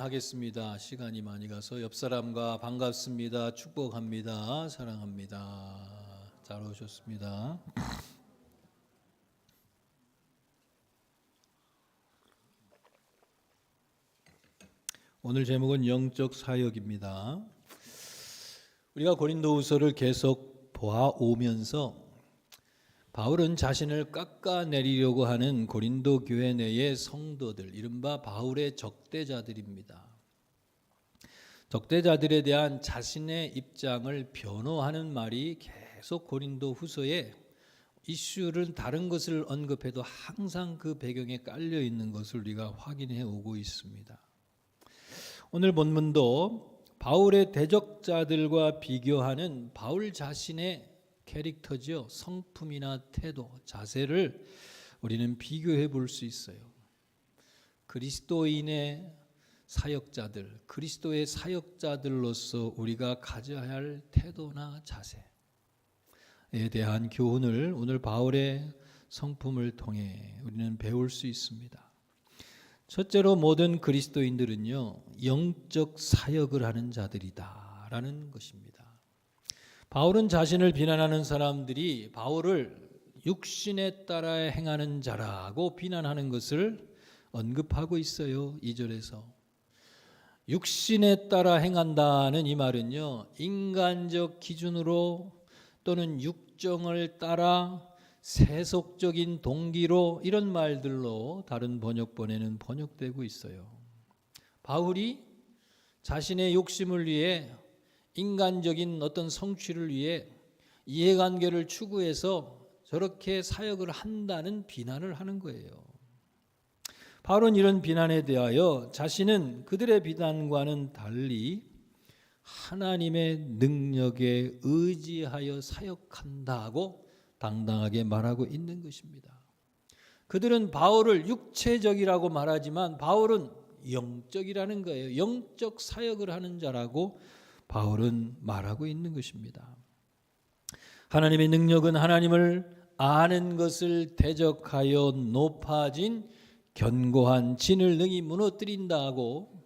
하겠습니다. 시간이 많이 가서 옆 사람과 반갑습니다. 축복합니다. 사랑합니다. 잘 오셨습니다. 오늘 제목은 영적 사역입니다. 우리가 고린도후서를 계속 보아오면서 바울은 자신을 깎아내리려고 하는 고린도 교회 내의 성도들, 이른바 바울의 적대자들입니다. 적대자들에 대한 자신의 입장을 변호하는 말이 계속 고린도 후서에 이슈를 다른 것을 언급해도 항상 그 배경에 깔려 있는 것을 우리가 확인해 오고 있습니다. 오늘 본문도 바울의 대적자들과 비교하는 바울 자신의 캐릭터죠. 성품이나 태도, 자세를 우리는 비교해 볼 수 있어요. 그리스도인의 사역자들, 그리스도의 사역자들로서 우리가 가져야 할 태도나 자세에 대한 교훈을 오늘 바울의 성품을 통해 우리는 배울 수 있습니다. 첫째로 모든 그리스도인들은요, 영적 사역을 하는 자들이다라는 것입니다. 바울은 자신을 비난하는 사람들이 바울을 육신에 따라 행하는 자라고 비난하는 것을 언급하고 있어요. 2절에서. 육신에 따라 행한다는 이 말은요, 인간적 기준으로 또는 육정을 따라 세속적인 동기로 이런 말들로 다른 번역본에는 번역되고 있어요. 바울이 자신의 욕심을 위해 인간적인 어떤 성취를 위해 이해관계를 추구해서 저렇게 사역을 한다는 비난을 하는 거예요. 바울은 이런 비난에 대하여 자신은 그들의 비난과는 달리 하나님의 능력에 의지하여 사역한다고 당당하게 말하고 있는 것입니다. 그들은 바울을 육체적이라고 말하지만 바울은 영적이라는 거예요. 영적 사역을 하는 자라고 바울은 말하고 있는 것입니다. 하나님의 능력은 하나님을 아는 것을 대적하여 높아진 견고한 진을 능히 무너뜨린다고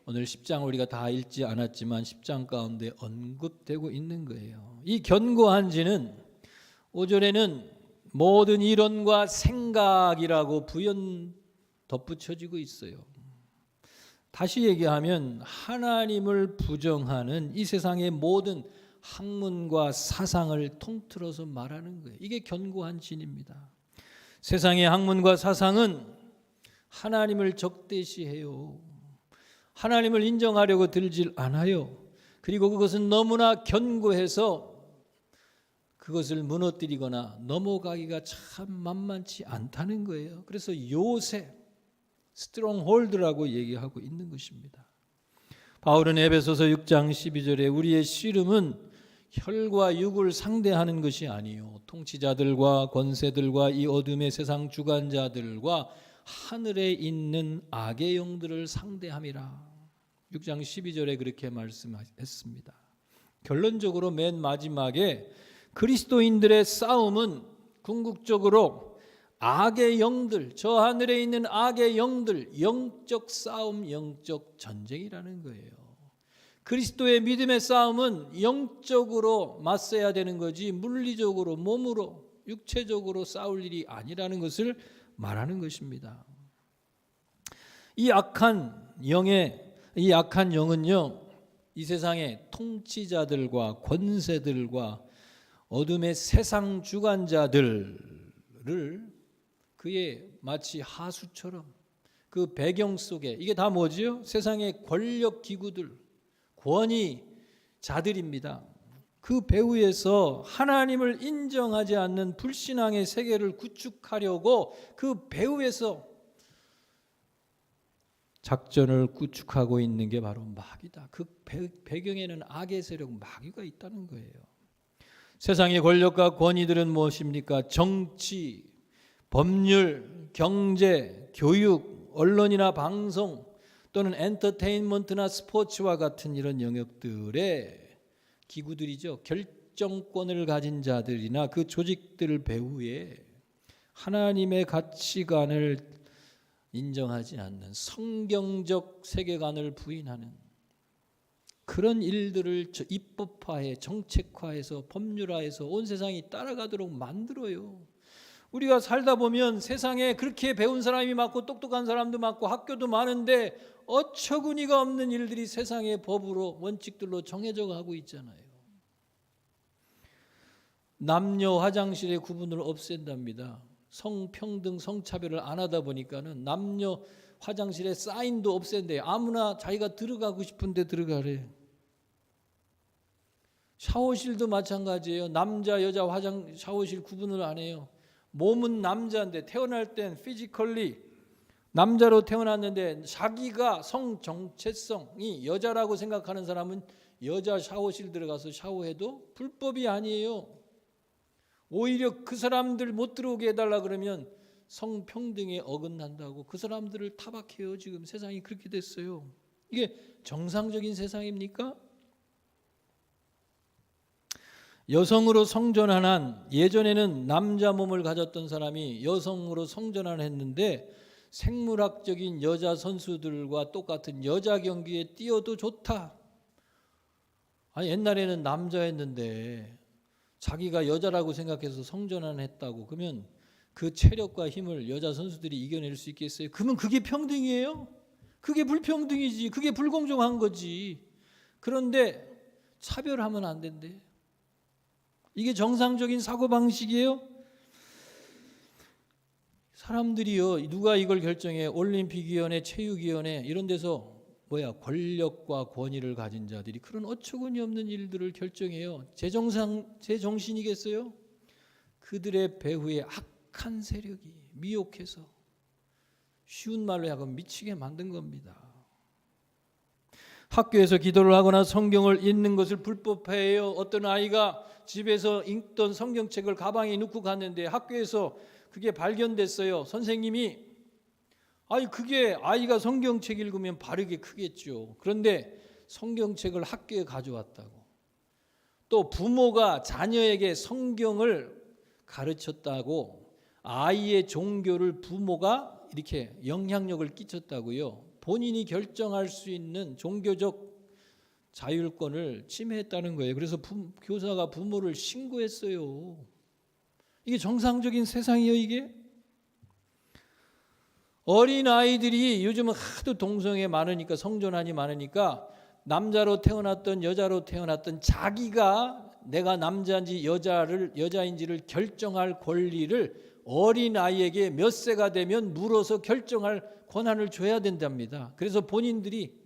오늘 10장 우리가 다 읽지 않았지만 10장 가운데 언급되고 있는 거예요. 이 견고한 진은 5절에는 모든 이론과 생각이라고 부연 덧붙여지고 있어요. 다시 얘기하면 하나님을 부정하는 이 세상의 모든 학문과 사상을 통틀어서 말하는 거예요. 이게 견고한 진입니다. 세상의 학문과 사상은 하나님을 적대시해요. 하나님을 인정하려고 들질 않아요. 그리고 그것은 너무나 견고해서 그것을 무너뜨리거나 넘어가기가 참 만만치 않다는 거예요. 그래서 요새 스트롱홀드라고 얘기하고 있는 것입니다. 바울은 에베소서 6장 12절에 우리의 씨름은 혈과 육을 상대하는 것이 아니요 통치자들과 권세들과 이 어둠의 세상 주관자들과 하늘에 있는 악의 영들을 상대함이라. 6장 12절에 그렇게 말씀했습니다. 결론적으로 맨 마지막에 그리스도인들의 싸움은 궁극적으로 악의 영들, 저 하늘에 있는 악의 영들, 영적 싸움, 영적 전쟁이라는 거예요. 그리스도의 믿음의 싸움은 영적으로 맞서야 되는 거지 물리적으로, 몸으로, 육체적으로 싸울 일이 아니라는 것을 말하는 것입니다. 이 악한 영은요, 이 세상의 통치자들과 권세들과 어둠의 세상 주관자들을 그의 마치 하수처럼 그 배경 속에 이게 다 뭐지요? 세상의 권력 기구들, 권위자들입니다. 그 배후에서 하나님을 인정하지 않는 불신앙의 세계를 구축하려고 그 배후에서 작전을 구축하고 있는 게 바로 마귀다. 그 배경에는 악의 세력 마귀가 있다는 거예요. 세상의 권력과 권위들은 무엇입니까? 정치, 법률, 경제, 교육, 언론이나 방송 또는 엔터테인먼트나 스포츠와 같은 이런 영역들의 기구들이죠. 결정권을 가진 자들이나 그 조직들 배후에 하나님의 가치관을 인정하지 않는 성경적 세계관을 부인하는 그런 일들을 입법화해 정책화해서 법률화해서 온 세상이 따라가도록 만들어요. 우리가 살다 보면 세상에 그렇게 배운 사람이 많고 똑똑한 사람도 많고 학교도 많은데 어처구니가 없는 일들이 세상의 법으로 원칙들로 정해져 가고 있잖아요. 남녀 화장실의 구분을 없앤답니다. 성평등, 성차별을 안 하다 보니까는 남녀 화장실에 사인도 없앤대요. 아무나 자기가 들어가고 싶은데 들어가래. 샤워실도 마찬가지예요. 남자, 여자 샤워실 구분을 안 해요. 몸은 남자인데 태어날 땐 피지컬리 남자로 태어났는데 자기가 성 정체성이 여자라고 생각하는 사람은 여자 샤워실 들어가서 샤워해도 불법이 아니에요. 오히려 그 사람들 못 들어오게 해달라 그러면 성평등에 어긋난다고 그 사람들을 타박해요. 지금 세상이 그렇게 됐어요. 이게 정상적인 세상입니까? 여성으로 성전환한, 예전에는 남자 몸을 가졌던 사람이 여성으로 성전환했는데 생물학적인 여자 선수들과 똑같은 여자 경기에 뛰어도 좋다. 아니 옛날에는 남자였는데 자기가 여자라고 생각해서 성전환했다고 그러면 그 체력과 힘을 여자 선수들이 이겨낼 수 있겠어요? 그러면 그게 평등이에요? 그게 불평등이지. 그게 불공정한 거지. 그런데 차별하면 안 된대. 이게 정상적인 사고방식이에요? 사람들이요, 누가 이걸 결정해? 올림픽위원회, 체육위원회 이런 데서 권력과 권위를 가진 자들이 그런 어처구니 없는 일들을 결정해요. 제 정신이겠어요? 그들의 배후에 악한 세력이 미혹해서 쉬운 말로 하면 미치게 만든 겁니다. 학교에서 기도를 하거나 성경을 읽는 것을 불법화해요. 어떤 아이가 집에서 읽던 성경책을 가방에 넣고 갔는데 학교에서 그게 발견됐어요. 선생님이 그게 아이가 성경책 읽으면 바르게 크겠죠. 그런데 성경책을 학교에 가져왔다고. 또 부모가 자녀에게 성경을 가르쳤다고 아이의 종교를 부모가 이렇게 영향력을 끼쳤다고요. 본인이 결정할 수 있는 종교적 자율권을 침해했다는 거예요. 그래서 교사가 부모를 신고했어요. 이게 정상적인 세상이에요, 이게? 어린 아이들이 요즘은 하도 동성애 많으니까 성전환이 많으니까 남자로 태어났던 여자로 태어났던 자기가 내가 남자인지 여자인지를 결정할 권리를 어린 아이에게 몇 세가 되면 물어서 결정할 권한을 줘야 된답니다. 그래서 본인들이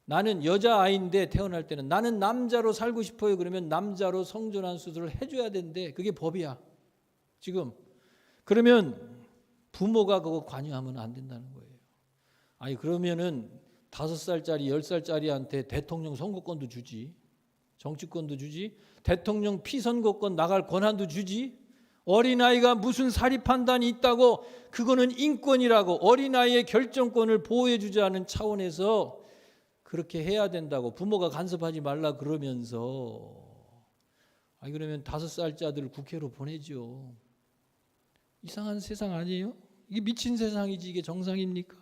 나는 여자아이인데 태어날 때는 나는 남자로 살고 싶어요. 그러면 남자로 성전환 수술을 해줘야 된대. 그게 법이야. 지금. 그러면 부모가 그거 관여하면 안 된다는 거예요. 그러면은 5살짜리 10살짜리한테 대통령 선거권도 주지. 정치권도 주지. 대통령 피선거권 나갈 권한도 주지. 어린아이가 무슨 사리 판단이 있다고 그거는 인권이라고 어린아이의 결정권을 보호해 주자는 차원에서 그렇게 해야 된다고 부모가 간섭하지 말라 그러면서 그러면 5살짜리들 국회로 보내죠. 이상한 세상 아니에요? 이게 미친 세상이지 이게 정상입니까?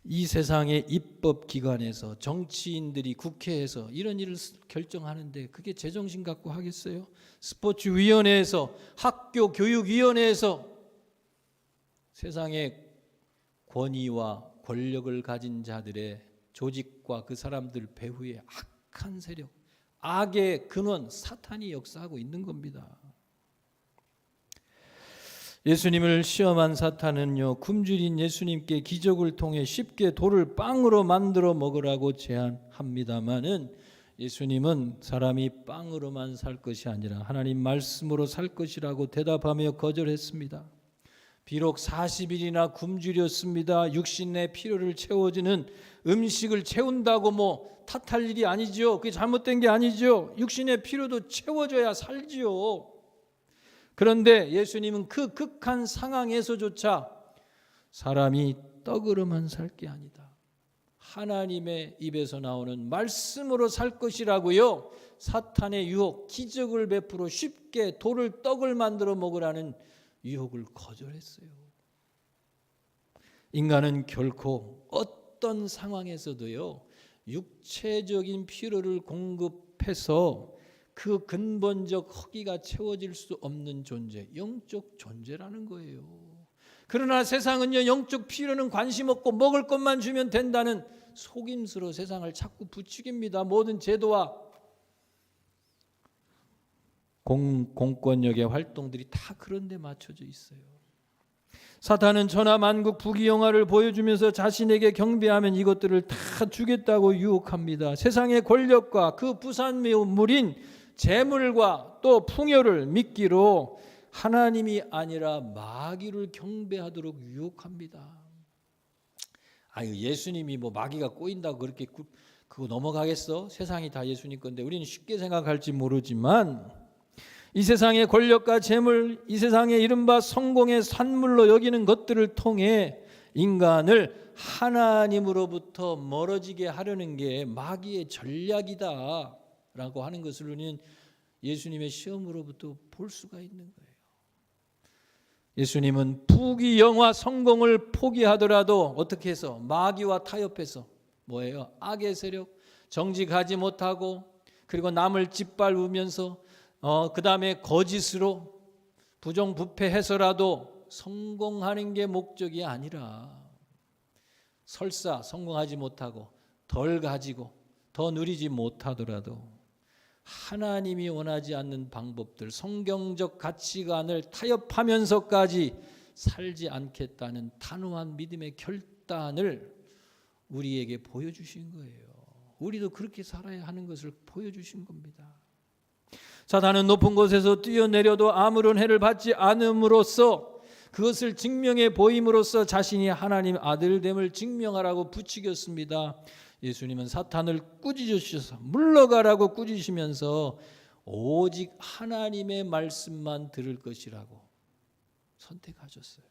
이 세상의 입법기관에서 정치인들이 국회에서 이런 일을 결정하는데 그게 제정신 갖고 하겠어요? 스포츠위원회에서 학교 교육위원회에서 세상의 권위와 권력을 가진 자들의 조직과 그 사람들 배후에 악한 세력, 악의 근원 사탄이 역사하고 있는 겁니다. 예수님을 시험한 사탄은요, 굶주린 예수님께 기적을 통해 쉽게 돌을 빵으로 만들어 먹으라고 제안합니다마는 예수님은 사람이 빵으로만 살 것이 아니라 하나님 말씀으로 살 것이라고 대답하며 거절했습니다. 비록 40일이나 굶주렸습니다. 육신의 필요를 채워주는 음식을 채운다고 탓할 일이 아니죠. 그게 잘못된 게 아니죠. 육신의 필요도 채워줘야 살지요. 그런데 예수님은 그 극한 상황에서조차 사람이 떡으로만 살 게 아니다. 하나님의 입에서 나오는 말씀으로 살 것이라고요. 사탄의 유혹, 기적을 베풀어 쉽게 돌을 떡을 만들어 먹으라는 유혹을 거절했어요. 인간은 결코 어떤 상황에서도요, 육체적인 필요를 공급해서 그 근본적 허기가 채워질 수 없는 존재, 영적 존재라는 거예요. 그러나 세상은요, 영적 필요는 관심 없고 먹을 것만 주면 된다는 속임수로 세상을 자꾸 부추깁니다. 모든 제도와 공권력의 활동들이 다 그런 데 맞춰져 있어요. 사탄은 천하만국 부귀영화를 보여주면서 자신에게 경배하면 이것들을 다 주겠다고 유혹합니다. 세상의 권력과 그 부산물인 재물과 또 풍요를 믿기로 하나님이 아니라 마귀를 경배하도록 유혹합니다. 아유, 예수님이 뭐 마귀가 꼬인다고 그렇게 그거 넘어가겠어? 세상이 다 예수님 건데 우리는 쉽게 생각할지 모르지만 이 세상의 권력과 재물, 이 세상의 이른바 성공의 산물로 여기는 것들을 통해 인간을 하나님으로부터 멀어지게 하려는 게 마귀의 전략이다라고 하는 것을 우리는 예수님의 시험으로부터 볼 수가 있는 거예요. 예수님은 부귀영화 성공을 포기하더라도 어떻게 해서 마귀와 타협해서 뭐예요? 악의 세력, 정직하지 못하고 그리고 남을 짓밟으면서 그 다음에 거짓으로 부정부패해서라도 성공하는 게 목적이 아니라 설사 성공하지 못하고 덜 가지고 더 누리지 못하더라도 하나님이 원하지 않는 방법들, 성경적 가치관을 타협하면서까지 살지 않겠다는 단호한 믿음의 결단을 우리에게 보여주신 거예요. 우리도 그렇게 살아야 하는 것을 보여주신 겁니다. 사탄은 높은 곳에서 뛰어내려도 아무런 해를 받지 않음으로써 그것을 증명해 보임으로써 자신이 하나님 아들됨을 증명하라고 부추겼습니다. 예수님은 사탄을 꾸짖으셔서 물러가라고 꾸짖으시면서 오직 하나님의 말씀만 들을 것이라고 선택하셨어요.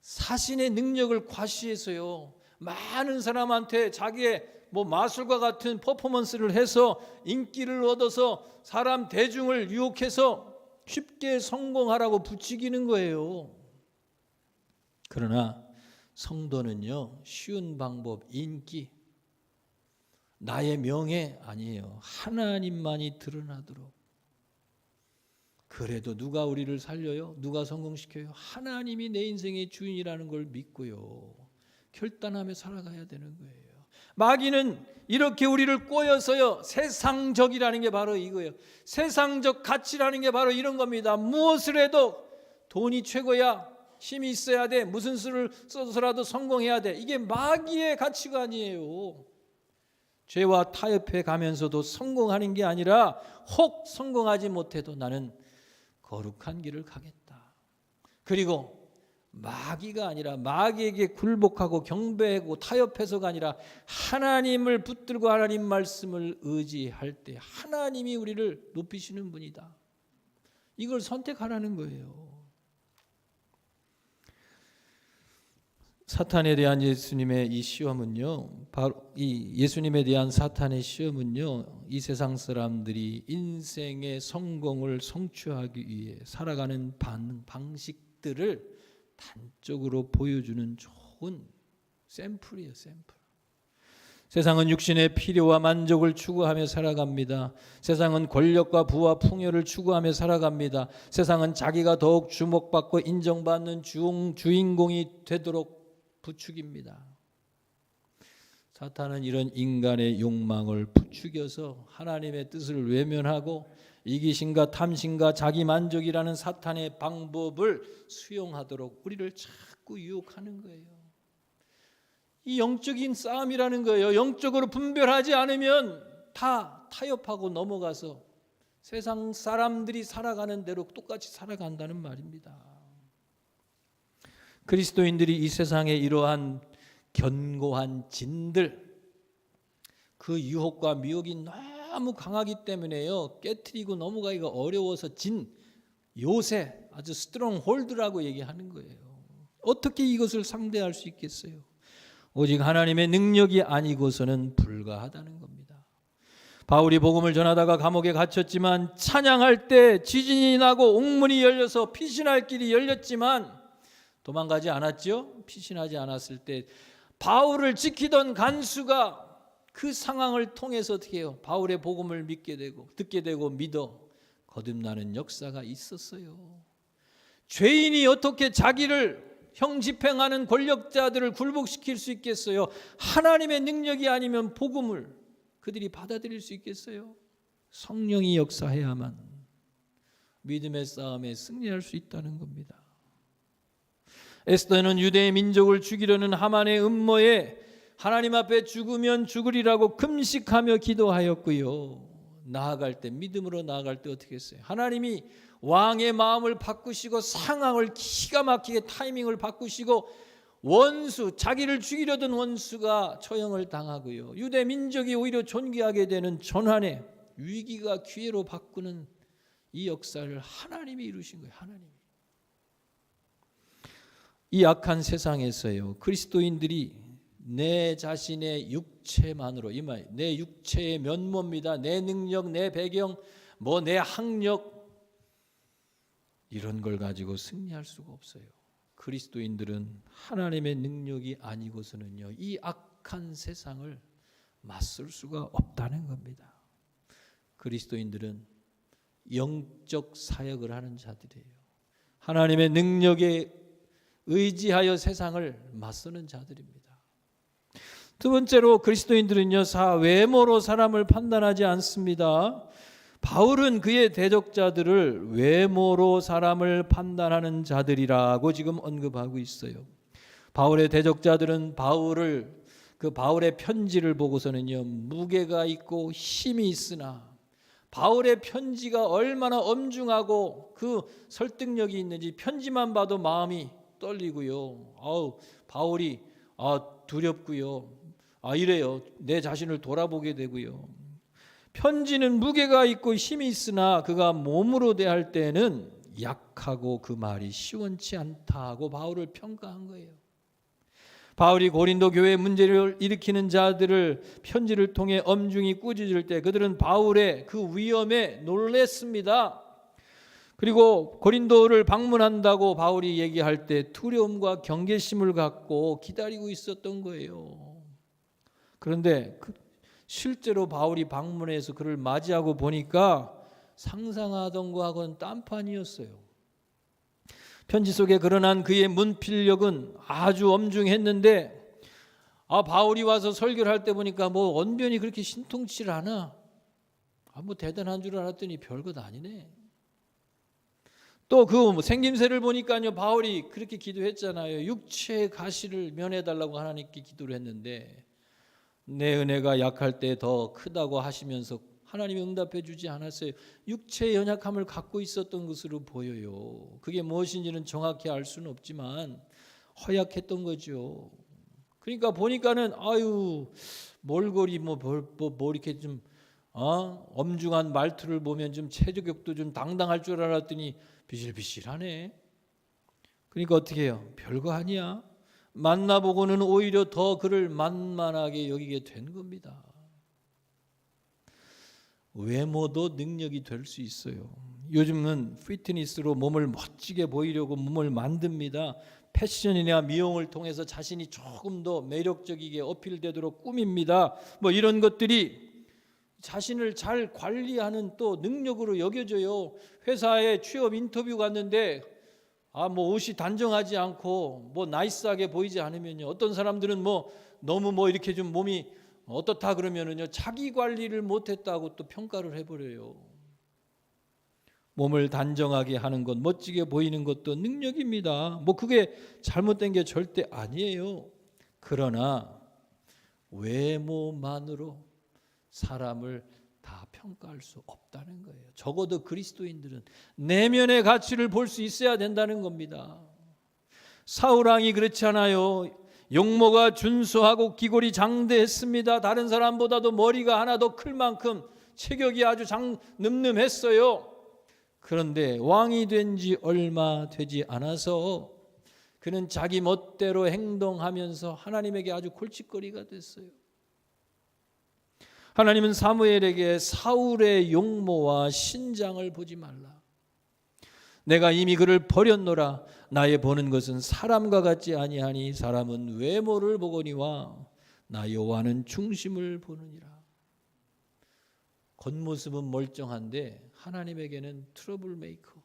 자신의 능력을 과시해서요, 많은 사람한테 자기의 마술과 같은 퍼포먼스를 해서 인기를 얻어서 사람 대중을 유혹해서 쉽게 성공하라고 부추기는 거예요. 그러나 성도는요, 쉬운 방법, 인기, 나의 명예 아니에요. 하나님만이 드러나도록. 그래도 누가 우리를 살려요? 누가 성공시켜요? 하나님이 내 인생의 주인이라는 걸 믿고요, 결단하며 살아가야 되는 거예요. 마귀는 이렇게 우리를 꼬여서요, 세상적이라는 게 바로 이거예요. 세상적 가치라는 게 바로 이런 겁니다. 무엇을 해도 돈이 최고야, 힘이 있어야 돼, 무슨 수를 써서라도 성공해야 돼. 이게 마귀의 가치관이에요. 죄와 타협해 가면서도 성공하는 게 아니라 혹 성공하지 못해도 나는 거룩한 길을 가겠다. 그리고 마귀가 아니라 마귀에게 굴복하고 경배하고 타협해서가 아니라 하나님을 붙들고 하나님 말씀을 의지할 때 하나님이 우리를 높이시는 분이다. 이걸 선택하라는 거예요. 사탄에 대한 예수님의 이 시험은요, 바로 이 예수님에 대한 사탄의 시험은요, 이 세상 사람들이 인생의 성공을 성취하기 위해 살아가는 방식들을 단적으로 보여주는 좋은 샘플이에요, 샘플. 세상은 육신의 필요와 만족을 추구하며 살아갑니다. 세상은 권력과 부와 풍요를 추구하며 살아갑니다. 세상은 자기가 더욱 주목받고 인정받는 주인공이 되도록 부추깁니다. 사탄은 이런 인간의 욕망을 부추겨서 하나님의 뜻을 외면하고 이기심과 탐심과 자기만족이라는 사탄의 방법을 수용하도록 우리를 자꾸 유혹하는 거예요. 이 영적인 싸움이라는 거예요. 영적으로 분별하지 않으면 다 타협하고 넘어가서 세상 사람들이 살아가는 대로 똑같이 살아간다는 말입니다. 그리스도인들이 이 세상에 이러한 견고한 진들, 그 유혹과 미혹이 너무 강하기 때문에요, 깨트리고 넘어가기가 어려워서 진 요새, 아주 스트롱 홀드라고 얘기하는 거예요. 어떻게 이것을 상대할 수 있겠어요? 오직 하나님의 능력이 아니고서는 불가하다는 겁니다. 바울이 복음을 전하다가 감옥에 갇혔지만 찬양할 때 지진이 나고 옥문이 열려서 피신할 길이 열렸지만 도망가지 않았죠. 피신하지 않았을 때 바울을 지키던 간수가 그 상황을 통해서 어떻게 해요? 바울의 복음을 믿게 되고 듣게 되고 믿어 거듭나는 역사가 있었어요. 죄인이 어떻게 자기를 형 집행하는 권력자들을 굴복시킬 수 있겠어요? 하나님의 능력이 아니면 복음을 그들이 받아들일 수 있겠어요? 성령이 역사해야만 믿음의 싸움에 승리할 수 있다는 겁니다. 에스더는 유대의 민족을 죽이려는 하만의 음모에 하나님 앞에 죽으면 죽으리라고 금식하며 기도하였고요. 나아갈 때, 믿음으로 나아갈 때 어떻게 했어요? 하나님이 왕의 마음을 바꾸시고 상황을 기가 막히게 타이밍을 바꾸시고 원수, 자기를 죽이려던 원수가 처형을 당하고요. 유대 민족이 오히려 존귀하게 되는 전환의 위기가 기회로 바꾸는 이 역사를 하나님이 이루신 거예요. 하나님이. 이 악한 세상에서요, 그리스도인들이 내 자신의 육체만으로, 이 말, 내 육체의 면모입니다. 내 능력, 내 배경, 뭐 내 학력, 이런 걸 가지고 승리할 수가 없어요. 그리스도인들은 하나님의 능력이 아니고서는요, 이 악한 세상을 맞설 수가 없다는 겁니다. 그리스도인들은 영적 사역을 하는 자들이에요. 하나님의 능력에 의지하여 세상을 맞서는 자들입니다. 두 번째로 그리스도인들은요, 외모로 사람을 판단하지 않습니다. 바울은 그의 대적자들을 외모로 사람을 판단하는 자들이라고 지금 언급하고 있어요. 바울의 대적자들은 바울의 편지를 보고서는요, 무게가 있고 힘이 있으나 바울의 편지가 얼마나 엄중하고 그 설득력이 있는지 편지만 봐도 마음이 떨리고요. 바울이 두렵고요. 이래요. 내 자신을 돌아보게 되고요. 편지는 무게가 있고 힘이 있으나 그가 몸으로 대할 때는 약하고 그 말이 시원치 않다고 바울을 평가한 거예요. 바울이 고린도 교회에 문제를 일으키는 자들을 편지를 통해 엄중히 꾸짖을 때 그들은 바울의 그 위엄에 놀랬습니다. 그리고 고린도를 방문한다고 바울이 얘기할 때 두려움과 경계심을 갖고 기다리고 있었던 거예요. 그런데 실제로 바울이 방문해서 그를 맞이하고 보니까 상상하던 거하고는 딴판이었어요. 편지 속에 거론한 그의 문필력은 아주 엄중했는데 바울이 와서 설교를 할 때 보니까 뭐 언변이 그렇게 신통치 않아. 뭐 대단한 줄 알았더니 별것 아니네. 또 그 생김새를 보니까요, 바울이 그렇게 기도했잖아요. 육체의 가시를 면해달라고 하나님께 기도를 했는데 내 은혜가 약할 때 더 크다고 하시면서 하나님이 응답해 주지 않았어요. 육체의 연약함을 갖고 있었던 것으로 보여요. 그게 무엇인지는 정확히 알 수는 없지만 허약했던 거죠. 그러니까 보니까는 몰골이 뭐 이렇게 좀 엄중한 말투를 보면 좀 체격도 좀 당당할 줄 알았더니 비실비실하네. 그러니까 어떻게 해요? 별거 아니야. 만나보고는 오히려 더 그를 만만하게 여기게 된 겁니다. 외모도 능력이 될 수 있어요. 요즘은 피트니스로 몸을 멋지게 보이려고 몸을 만듭니다. 패션이나 미용을 통해서 자신이 조금 더 매력적이게 어필되도록 꾸밉니다. 뭐 이런 것들이 자신을 잘 관리하는 또 능력으로 여겨져요. 회사에 취업 인터뷰 갔는데 뭐 옷이 단정하지 않고 뭐 나이스하게 보이지 않으면요, 어떤 사람들은 너무 이렇게 좀 몸이 어떻다 그러면은요, 자기 관리를 못했다고 또 평가를 해버려요. 몸을 단정하게 하는 것, 멋지게 보이는 것도 능력입니다. 그게 잘못된 게 절대 아니에요. 그러나 외모만으로 사람을 다 평가할 수 없다는 거예요. 적어도 그리스도인들은 내면의 가치를 볼 수 있어야 된다는 겁니다. 사울왕이 그렇지 않아요. 용모가 준수하고 기골이 장대했습니다. 다른 사람보다도 머리가 하나 더 클 만큼 체격이 아주 늠름했어요. 그런데 왕이 된 지 얼마 되지 않아서 그는 자기 멋대로 행동하면서 하나님에게 아주 골칫거리가 됐어요. 하나님은 사무엘에게 사울의 용모와 신장을 보지 말라. 내가 이미 그를 버렸노라. 나의 보는 것은 사람과 같지 아니하니 사람은 외모를 보거니와 나 여호와는 중심을 보느니라. 겉모습은 멀쩡한데 하나님에게는 트러블 메이커.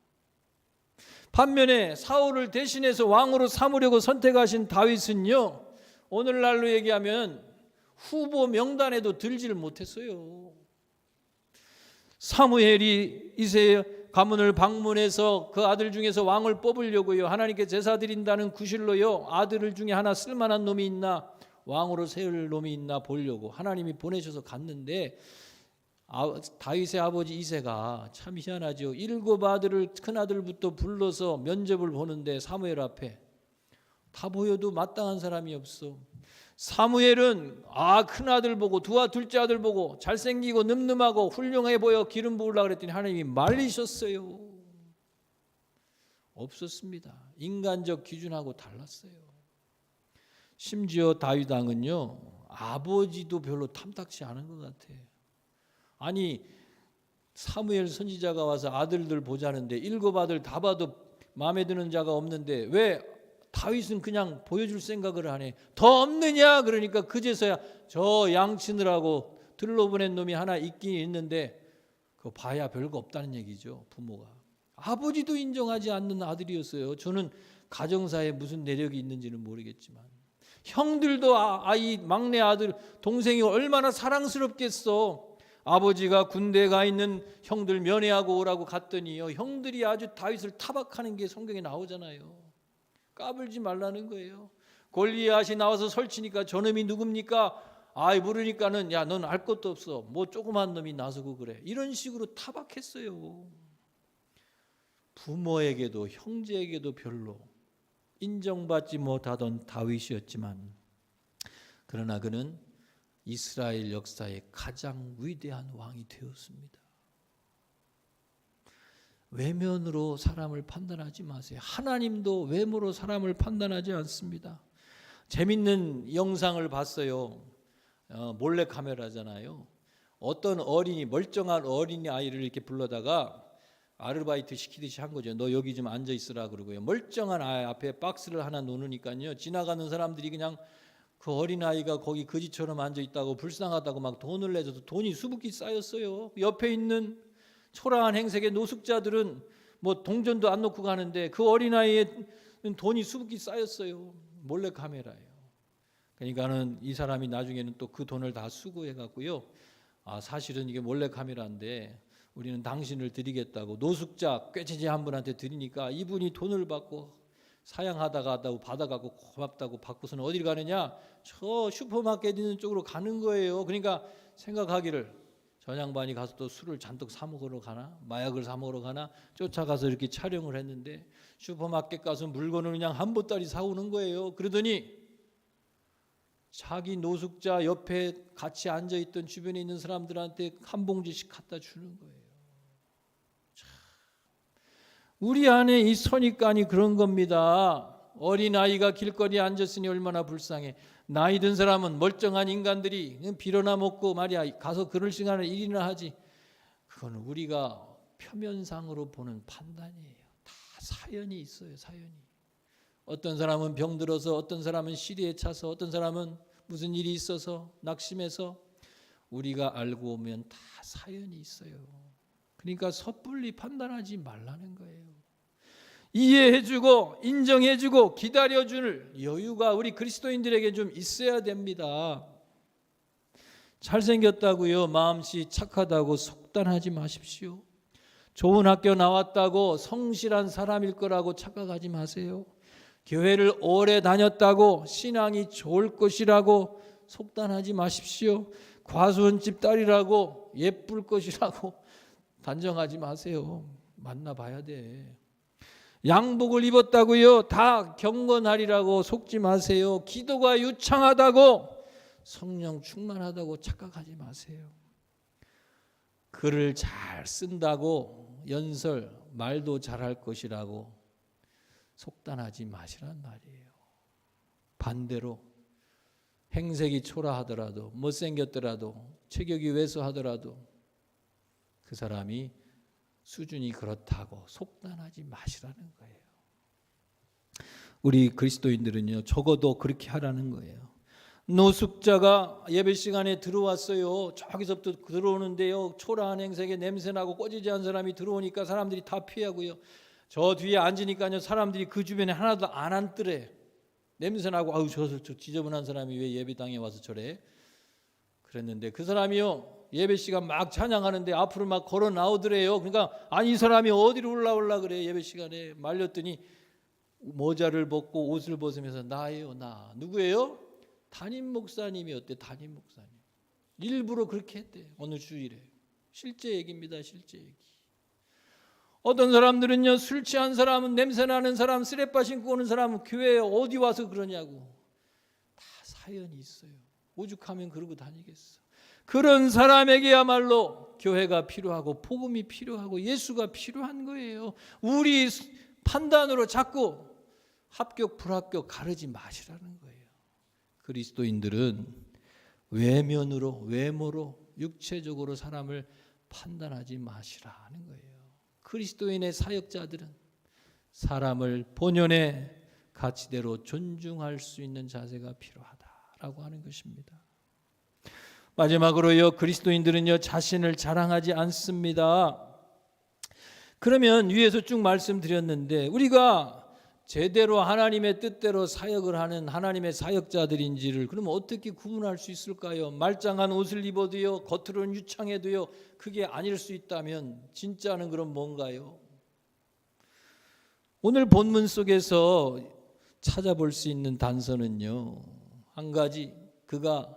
반면에 사울을 대신해서 왕으로 삼으려고 선택하신 다윗은요, 오늘날로 얘기하면 후보 명단에도 들지를 못했어요. 사무엘이 이새의 가문을 방문해서 그 아들 중에서 왕을 뽑으려고요, 하나님께 제사 드린다는 구실로요, 아들 중에 하나 쓸만한 놈이 있나, 왕으로 세울 놈이 있나 보려고 하나님이 보내셔서 갔는데, 다윗의 아버지 이새가 참 희한하죠. 7 아들을, 큰아들부터 불러서 면접을 보는데 사무엘 앞에 다 보여도 마땅한 사람이 없어. 사무엘은 큰아들 보고 둘째 아들 보고 잘생기고 늠름하고 훌륭해 보여 기름 부으려고 그랬더니 하나님이 말리셨어요. 없었습니다. 인간적 기준하고 달랐어요. 심지어 다윗 왕은요, 아버지도 별로 탐탁치 않은 것 같아요. 아니, 사무엘 선지자가 와서 아들들 보자는데 7 아들 다 봐도 마음에 드는 자가 없는데 왜 다윗은 그냥 보여줄 생각을 하네. 더 없느냐? 그러니까 그제서야 저 양치느라고 들러보낸 놈이 하나 있긴 있는데 그거 봐야 별거 없다는 얘기죠. 부모가. 아버지도 인정하지 않는 아들이었어요. 저는 가정사에 무슨 내력이 있는지는 모르겠지만 형들도 아이 막내 아들 동생이 얼마나 사랑스럽겠어. 아버지가 군대에 가 있는 형들 면회하고 오라고 갔더니요, 형들이 아주 다윗을 타박하는 게 성경에 나오잖아요. 까불지 말라는 거예요. 골리앗이 나와서 설치니까 저놈이 누굽니까? 모르니까는 야, 넌 알 것도 없어. 뭐 조그만 놈이 나서고 그래. 이런 식으로 타박했어요. 부모에게도 형제에게도 별로 인정받지 못하던 다윗이었지만, 그러나 그는 이스라엘 역사의 가장 위대한 왕이 되었습니다. 외면으로 사람을 판단하지 마세요. 하나님도 외모로 사람을 판단하지 않습니다. 재밌는 영상을 봤어요. 몰래 카메라잖아요. 어떤 어린이, 멀쩡한 어린이 아이를 이렇게 불러다가 아르바이트 시키듯이 한 거죠. 너 여기 좀 앉아 있으라 그러고요. 멀쩡한 아이 앞에 박스를 하나 놓으니까요, 지나가는 사람들이 그냥 그 어린아이가 거기 거지처럼 앉아 있다고 불쌍하다고 막 돈을 내줘도 돈이 수북히 쌓였어요. 옆에 있는 초라한 행색의 노숙자들은 뭐 동전도 안 놓고 가는데 그 어린아이의 돈이 수북히 쌓였어요. 몰래 카메라예요. 그러니까는 이 사람이 나중에는 또 그 돈을 다 수거해 갖고요, 사실은 이게 몰래 카메라인데 우리는 당신을 드리겠다고 노숙자 꾀지지 한 분한테 드리니까 이분이 돈을 받고 사양하다가 받아가고 고맙다고 받고서는 어디를 가느냐? 저 슈퍼마켓 있는 쪽으로 가는 거예요. 그러니까 생각하기를 저 양반이 가서 또 술을 잔뜩 사 먹으러 가나? 마약을 사 먹으러 가나? 쫓아가서 이렇게 촬영을 했는데 슈퍼마켓 가서 물건을 그냥 한 보따리 사오는 거예요. 그러더니 자기 노숙자 옆에 같이 앉아있던 주변에 있는 사람들한테 한 봉지씩 갖다 주는 거예요. 우리 안에 이 선입관이 그런 겁니다. 어린아이가 길거리에 앉았으니 얼마나 불쌍해. 나이 든 사람은 멀쩡한 인간들이 빌어나 먹고 말이야 가서 그럴 시간에 일이나 하지. 그건 우리가 표면상으로 보는 판단이에요. 다 사연이 있어요. 사연이. 어떤 사람은 병들어서, 어떤 사람은 시리에 차서, 어떤 사람은 무슨 일이 있어서 낙심해서, 우리가 알고 보면 다 사연이 있어요. 그러니까 섣불리 판단하지 말라는 거예요. 이해해주고 인정해주고 기다려줄 여유가 우리 그리스도인들에게 좀 있어야 됩니다. 잘생겼다고요, 마음씨 착하다고 속단하지 마십시오. 좋은 학교 나왔다고 성실한 사람일 거라고 착각하지 마세요. 교회를 오래 다녔다고 신앙이 좋을 것이라고 속단하지 마십시오. 과수원집 딸이라고 예쁠 것이라고 단정하지 마세요. 만나봐야 돼. 양복을 입었다고요, 다 경건하리라고 속지 마세요. 기도가 유창하다고 성령 충만하다고 착각하지 마세요. 글을 잘 쓴다고 연설, 말도 잘할 것이라고 속단하지 마시란 말이에요. 반대로 행색이 초라하더라도 못생겼더라도 체격이 왜소하더라도 그 사람이 수준이 그렇다고 속단하지 마시라는 거예요. 우리 그리스도인들은요, 적어도 그렇게 하라는 거예요. 노숙자가 예배 시간에 들어왔어요. 저기서부터 들어오는데요, 초라한 행색에 냄새나고 꺼지지 않은 사람이 들어오니까 사람들이 다 피하고요, 저 뒤에 앉으니까요 사람들이 그 주변에 하나도 안 앉더래. 냄새나고 아우 저 지저분한 사람이 왜 예배당에 와서 저래? 그랬는데 그 사람이요, 예배 시간 막 찬양하는데 앞으로 막 걸어 나오더래요. 그러니까 아니 이 사람이 어디로 올라올라 그래. 예배 시간에 말렸더니 모자를 벗고 옷을 벗으면서 나예요. 나. 누구예요? 담임 목사님이었대. 담임 목사님. 일부러 그렇게 했대. 어느 주일에. 실제 얘기입니다. 실제 얘기. 어떤 사람들은요, 술 취한 사람은, 냄새나는 사람, 쓰레빠 신고 오는 사람은 교회에 어디 와서 그러냐고. 다 사연이 있어요. 오죽하면 그러고 다니겠어. 그런 사람에게야말로 교회가 필요하고 복음이 필요하고 예수가 필요한 거예요. 우리 판단으로 자꾸 합격 불합격 가르지 마시라는 거예요. 그리스도인들은 외면으로, 외모로, 육체적으로 사람을 판단하지 마시라는 거예요. 그리스도인의 사역자들은 사람을 본연의 가치대로 존중할 수 있는 자세가 필요하다라고 하는 것입니다. 마지막으로요, 그리스도인들은요 자신을 자랑하지 않습니다. 그러면 위에서 쭉 말씀드렸는데 우리가 제대로 하나님의 뜻대로 사역을 하는 하나님의 사역자들인지를 그러면 어떻게 구분할 수 있을까요? 말짱한 옷을 입어도요, 겉으로는 유창해도요, 그게 아닐 수 있다면 진짜는 그럼 뭔가요? 오늘 본문 속에서 찾아볼 수 있는 단서는요, 한 가지, 그가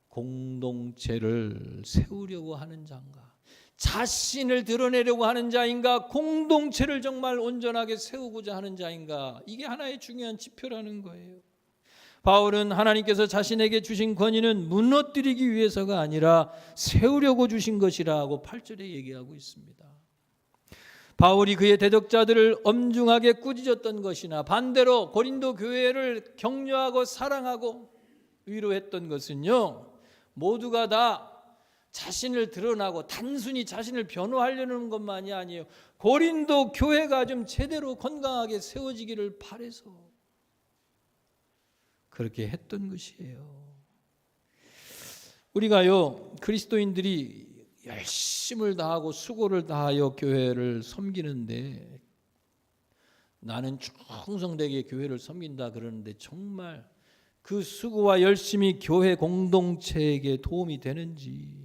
공동체를 세우려고 하는 자인가, 자신을 드러내려고 하는 자인가, 공동체를 정말 온전하게 세우고자 하는 자인가, 이게 하나의 중요한 지표라는 거예요. 바울은 하나님께서 자신에게 주신 권위는 무너뜨리기 위해서가 아니라 세우려고 주신 것이라고 8절에 얘기하고 있습니다. 바울이 그의 대적자들을 엄중하게 꾸짖었던 것이나 반대로 고린도 교회를 격려하고 사랑하고 위로했던 것은요, 모두가 다 자신을 드러나고 단순히 자신을 변호하려는 것만이 아니에요. 고린도 교회가 좀 제대로 건강하게 세워지기를 바라서 그렇게 했던 것이에요. 우리가요, 그리스도인들이 열심을 다하고 수고를 다하여 교회를 섬기는데, 나는 충성되게 교회를 섬긴다 그러는데 정말 그 수고와 열심이 교회 공동체에게 도움이 되는지,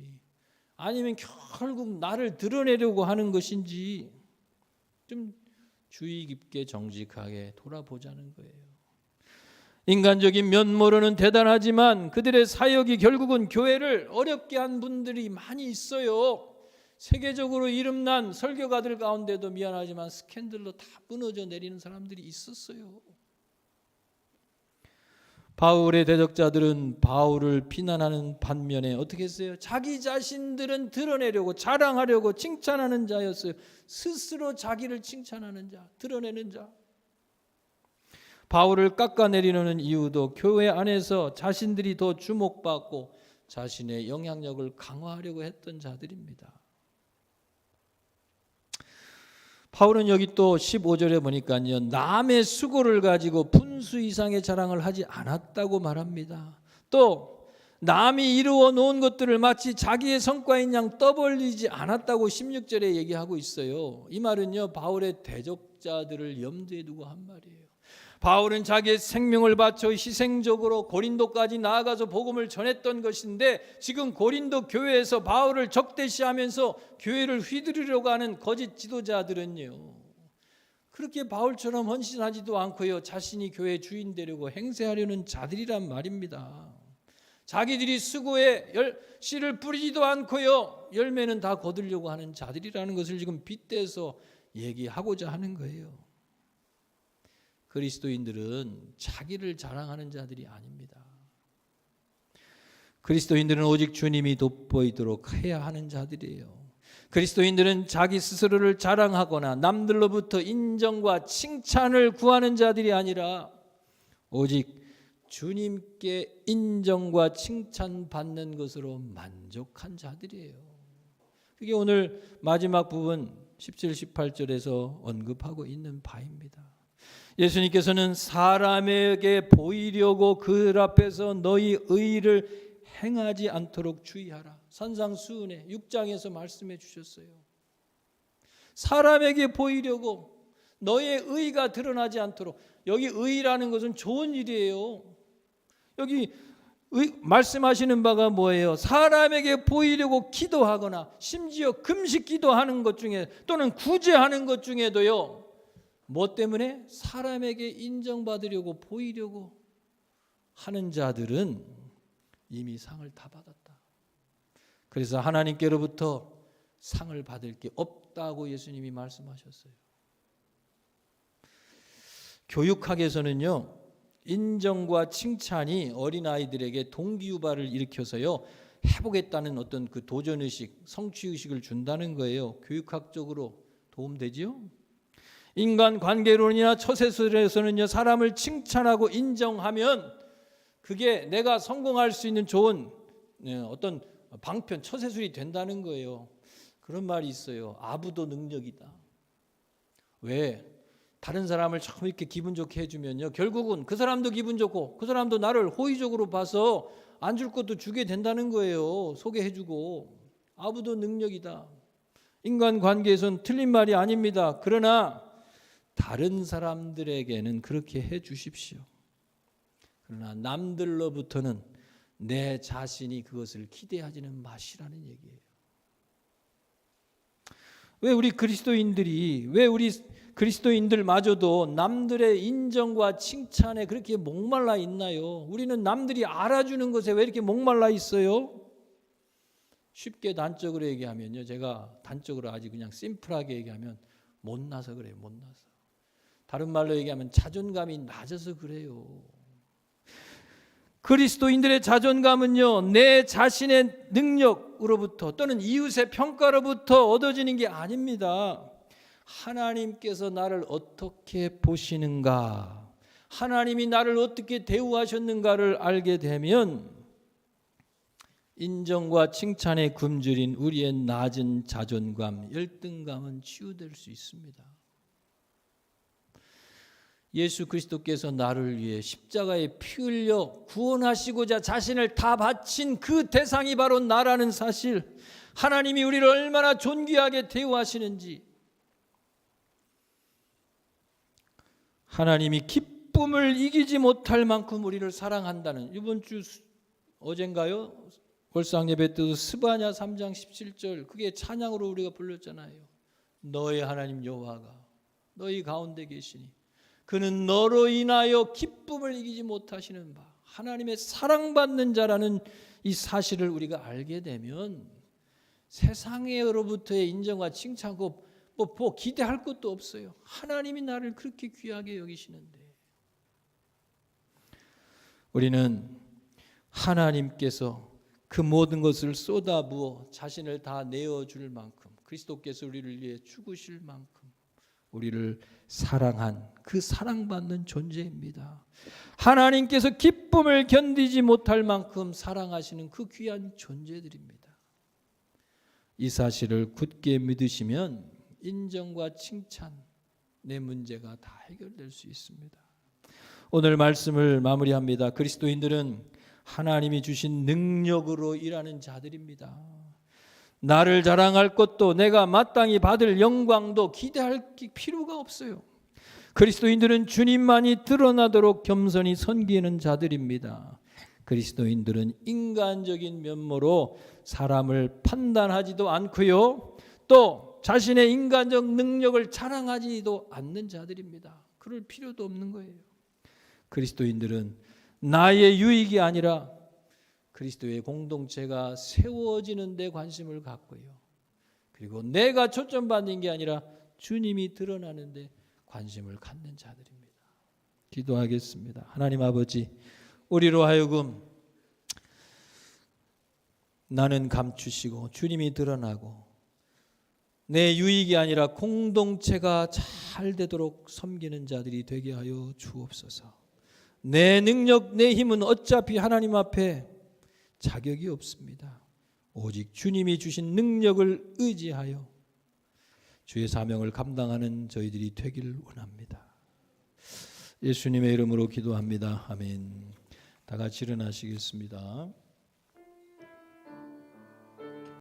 아니면 결국 나를 드러내려고 하는 것인지 좀 주의 깊게 정직하게 돌아보자는 거예요. 인간적인 면모로는 대단하지만 그들의 사역이 결국은 교회를 어렵게 한 분들이 많이 있어요. 세계적으로 이름난 설교가들 가운데도 미안하지만 스캔들로 다 무너져 내리는 사람들이 있었어요. 바울의 대적자들은 바울을 비난하는 반면에 어떻게 했어요? 자기 자신들은 드러내려고, 자랑하려고 칭찬하는 자였어요. 스스로 자기를 칭찬하는 자, 드러내는 자. 바울을 깎아내리려는 이유도 교회 안에서 자신들이 더 주목받고 자신의 영향력을 강화하려고 했던 자들입니다. 바울은 여기 또 15절에 보니까요, 남의 수고를 가지고 분수 이상의 자랑을 하지 않았다고 말합니다. 또 남이 이루어 놓은 것들을 마치 자기의 성과인 양 떠벌리지 않았다고 16절에 얘기하고 있어요. 이 말은요, 바울의 대적자들을 염두에 두고 한 말이에요. 바울은 자기의 생명을 바쳐 희생적으로 고린도까지 나아가서 복음을 전했던 것인데, 지금 고린도 교회에서 바울을 적대시하면서 교회를 휘두르려고 하는 거짓 지도자들은요, 그렇게 바울처럼 헌신하지도 않고요, 자신이 교회 주인 되려고 행세하려는 자들이란 말입니다. 자기들이 수고에 씨를 뿌리지도 않고요, 열매는 다 거두려고 하는 자들이라는 것을 지금 빗대서 얘기하고자 하는 거예요. 그리스도인들은 자기를 자랑하는 자들이 아닙니다. 그리스도인들은 오직 주님이 돋보이도록 해야 하는 자들이에요. 그리스도인들은 자기 스스로를 자랑하거나 남들로부터 인정과 칭찬을 구하는 자들이 아니라 오직 주님께 인정과 칭찬받는 것으로 만족한 자들이에요. 그게 오늘 마지막 부분 17, 18절에서 언급하고 있는 바입니다. 예수님께서는 사람에게 보이려고 그 앞에서 너희 의를 행하지 않도록 주의하라. 산상수훈의 6장에서 말씀해 주셨어요. 사람에게 보이려고 너의 의가 드러나지 않도록. 여기 의라는 것은 좋은 일이에요. 여기 말씀하시는 바가 뭐예요? 사람에게 보이려고 기도하거나 심지어 금식 기도하는 것 중에 또는 구제하는 것 중에도요, 뭐 때문에? 사람에게 인정받으려고 보이려고 하는 자들은 이미 상을 다 받았다. 그래서 하나님께로부터 상을 받을 게 없다고 예수님이 말씀하셨어요. 교육학에서는요, 인정과 칭찬이 어린아이들에게 동기유발을 일으켜서요, 해보겠다는 어떤 그 도전의식, 성취의식을 준다는 거예요. 교육학적으로 도움되지요? 인간관계론이나 처세술에서는요, 사람을 칭찬하고 인정하면 그게 내가 성공할 수 있는 좋은 어떤 방편, 처세술이 된다는 거예요. 그런 말이 있어요. 아부도 능력이다. 왜? 다른 사람을 참 이렇게 기분 좋게 해주면요, 결국은 그 사람도 기분 좋고 그 사람도 나를 호의적으로 봐서 안 줄 것도 주게 된다는 거예요. 소개해주고. 아부도 능력이다. 인간관계에선 틀린 말이 아닙니다. 그러나 다른 사람들에게는 그렇게 해주십시오. 그러나 남들로부터는 내 자신이 그것을 기대하지는 마시라는 얘기예요. 왜 우리 그리스도인들마저도 남들의 인정과 칭찬에 그렇게 목말라 있나요? 우리는 남들이 알아주는 것에 왜 이렇게 목말라 있어요? 쉽게 단적으로 얘기하면요, 제가 단적으로 아주 그냥 심플하게 얘기하면 못나서 그래요. 못나서. 다른 말로 얘기하면 자존감이 낮아서 그래요. 그리스도인들의 자존감은요, 내 자신의 능력으로부터 또는 이웃의 평가로부터 얻어지는 게 아닙니다. 하나님께서 나를 어떻게 보시는가, 하나님이 나를 어떻게 대우하셨는가를 알게 되면 인정과 칭찬에 굶주린 우리의 낮은 자존감, 열등감은 치유될 수 있습니다. 예수 그리스도께서 나를 위해 십자가에 피 흘려 구원하시고자 자신을 다 바친 그 대상이 바로 나라는 사실, 하나님이 우리를 얼마나 존귀하게 대우하시는지, 하나님이 기쁨을 이기지 못할 만큼 우리를 사랑한다는, 이번 주 어젠가요? 월상 예배 때도 스바냐 3장 17절, 그게 찬양으로 우리가 불렀잖아요. 너의 하나님 여호와가 너희 가운데 계시니 그는 너로 인하여 기쁨을 이기지 못하시는 바, 하나님의 사랑받는 자라는 이 사실을 우리가 알게 되면 세상으로부터의 인정과 칭찬고 뭐 기대할 것도 없어요. 하나님이 나를 그렇게 귀하게 여기시는데, 우리는 하나님께서 그 모든 것을 쏟아부어 자신을 다 내어줄 만큼, 그리스도께서 우리를 위해 죽으실 만큼 우리를 사랑한 그 사랑받는 존재입니다. 하나님께서 기쁨을 견디지 못할 만큼 사랑하시는 그 귀한 존재들입니다. 이 사실을 굳게 믿으시면 인정과 칭찬, 내 문제가 다 해결될 수 있습니다. 오늘 말씀을 마무리합니다. 그리스도인들은 하나님이 주신 능력으로 일하는 자들입니다. 나를 자랑할 것도 내가 마땅히 받을 영광도 기대할 필요가 없어요. 그리스도인들은 주님만이 드러나도록 겸손히 섬기는 자들입니다. 그리스도인들은 인간적인 면모로 사람을 판단하지도 않고요, 또 자신의 인간적 능력을 자랑하지도 않는 자들입니다. 그럴 필요도 없는 거예요. 그리스도인들은 나의 유익이 아니라 그리스도의 공동체가 세워지는 데 관심을 갖고요, 그리고 내가 초점받는 게 아니라 주님이 드러나는 데 관심을 갖는 자들입니다. 기도하겠습니다. 하나님 아버지, 우리로 하여금 나는 감추시고 주님이 드러나고 내 유익이 아니라 공동체가 잘 되도록 섬기는 자들이 되게 하여 주옵소서. 내 능력, 내 힘은 어차피 하나님 앞에 자격이 없습니다. 오직 주님이 주신 능력을 의지하여 주의 사명을 감당하는 저희들이 되길 원합니다. 예수님의 이름으로 기도합니다. 아멘. 다 같이 일어나시겠습니다.